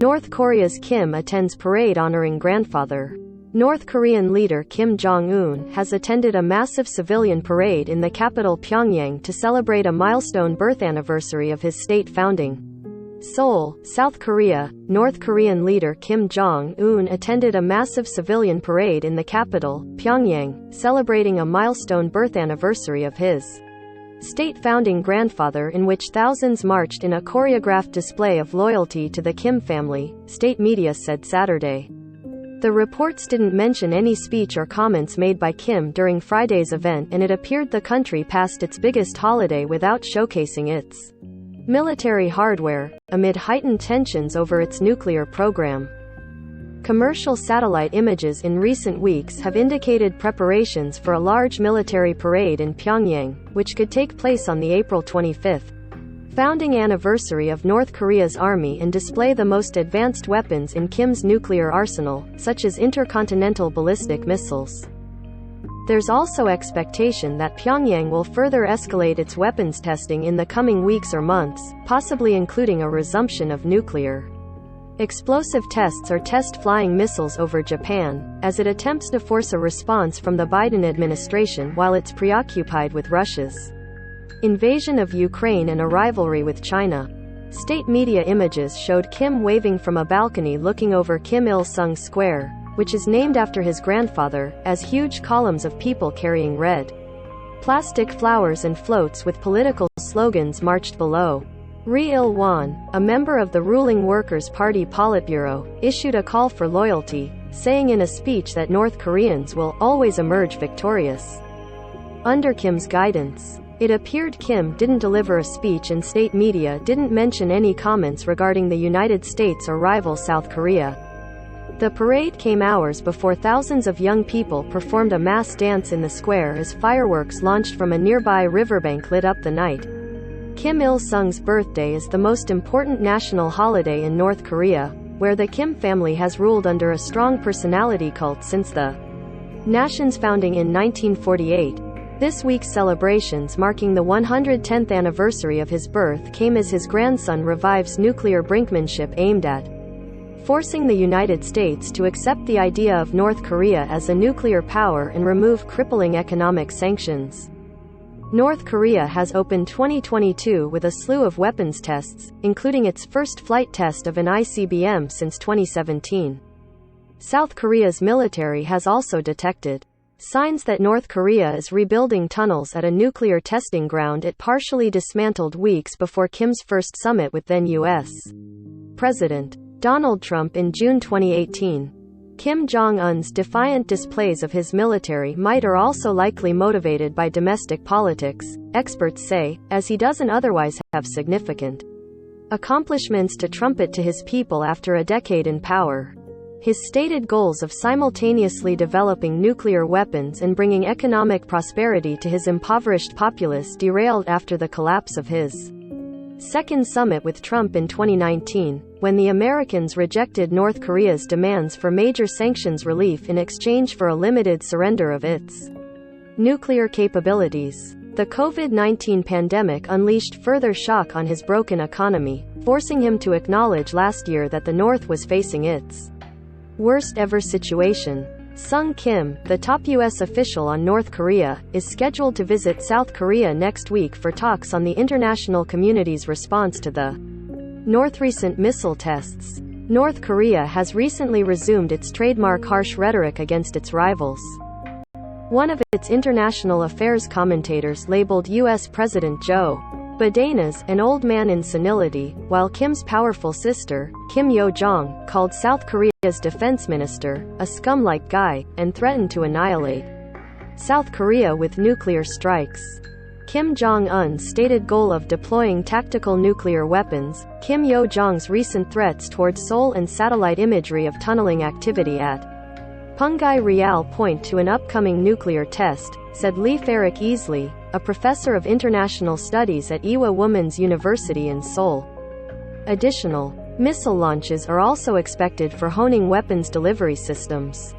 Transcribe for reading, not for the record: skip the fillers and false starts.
North Korea's Kim attends parade honoring grandfather. North Korean leader Kim Jong-un has attended a massive civilian parade in the capital Pyongyang to celebrate a milestone birth anniversary of his state founding. Seoul, South Korea. North Korean leader Kim Jong-un attended a massive civilian parade in the capital, Pyongyang, celebrating a milestone birth anniversary of his state founding grandfather, in which thousands marched in a choreographed display of loyalty to the Kim family, state media said Saturday. The reports didn't mention any speech or comments made by Kim during Friday's event, and it appeared the country passed its biggest holiday without showcasing its military hardware, amid heightened tensions over its nuclear program. Commercial satellite images in recent weeks have indicated preparations for a large military parade in Pyongyang, which could take place on the April 25th founding anniversary of North Korea's army and display the most advanced weapons in Kim's nuclear arsenal, such as intercontinental ballistic missiles. There's also expectation that Pyongyang will further escalate its weapons testing in the coming weeks or months, possibly including a resumption of nuclear explosive tests or test flying missiles over Japan, as it attempts to force a response from the Biden administration while it's preoccupied with Russia's invasion of Ukraine and a rivalry with China. State media images showed Kim waving from a balcony looking over Kim Il-sung Square, which is named after his grandfather, as huge columns of people carrying red plastic flowers and floats with political slogans marched below. Ri Il-won, a member of the ruling Workers' Party Politburo, issued a call for loyalty, saying in a speech that North Koreans will always emerge victorious under Kim's guidance. It appeared Kim didn't deliver a speech, and state media didn't mention any comments regarding the United States or rival South Korea. The parade came hours before thousands of young people performed a mass dance in the square as fireworks launched from a nearby riverbank lit up the night. Kim Il-sung's birthday is the most important national holiday in North Korea, where the Kim family has ruled under a strong personality cult since the nation's founding in 1948. This week's celebrations marking the 110th anniversary of his birth came as his grandson revives nuclear brinkmanship aimed at forcing the United States to accept the idea of North Korea as a nuclear power and remove crippling economic sanctions. North Korea has opened 2022 with a slew of weapons tests, including its first flight test of an ICBM since 2017. South Korea's military has also detected signs that North Korea is rebuilding tunnels at a nuclear testing ground it partially dismantled weeks before Kim's first summit with then U.S. President Donald Trump in June 2018. Kim Jong-un's defiant displays of his military might are also likely motivated by domestic politics, experts say, as he doesn't otherwise have significant accomplishments to trumpet to his people after a decade in power. His stated goals of simultaneously developing nuclear weapons and bringing economic prosperity to his impoverished populace derailed after the collapse of his second summit with Trump in 2019, when the Americans rejected North Korea's demands for major sanctions relief in exchange for a limited surrender of its nuclear capabilities. The COVID-19 pandemic unleashed further shock on his broken economy, forcing him to acknowledge last year that the North was facing its worst ever situation. Sung Kim, the top U.S. official on North Korea, is scheduled to visit South Korea next week for talks on the international community's response to the North's recent missile tests. North Korea has recently resumed its trademark harsh rhetoric against its rivals. One of its international affairs commentators labeled U.S. President Joe Biden as an old man in senility, while Kim's powerful sister, Kim Yo-jong, called South Korea's defense minister a scum-like guy, and threatened to annihilate South Korea with nuclear strikes. Kim Jong-un's stated goal of deploying tactical nuclear weapons, Kim Yo-jong's recent threats towards Seoul, and satellite imagery of tunneling activity at Punggye Rial point to an upcoming nuclear test, said Lee Farrick Easley, a professor of international studies at Ewha Women's University in Seoul. Additional missile launches are also expected for honing weapons delivery systems.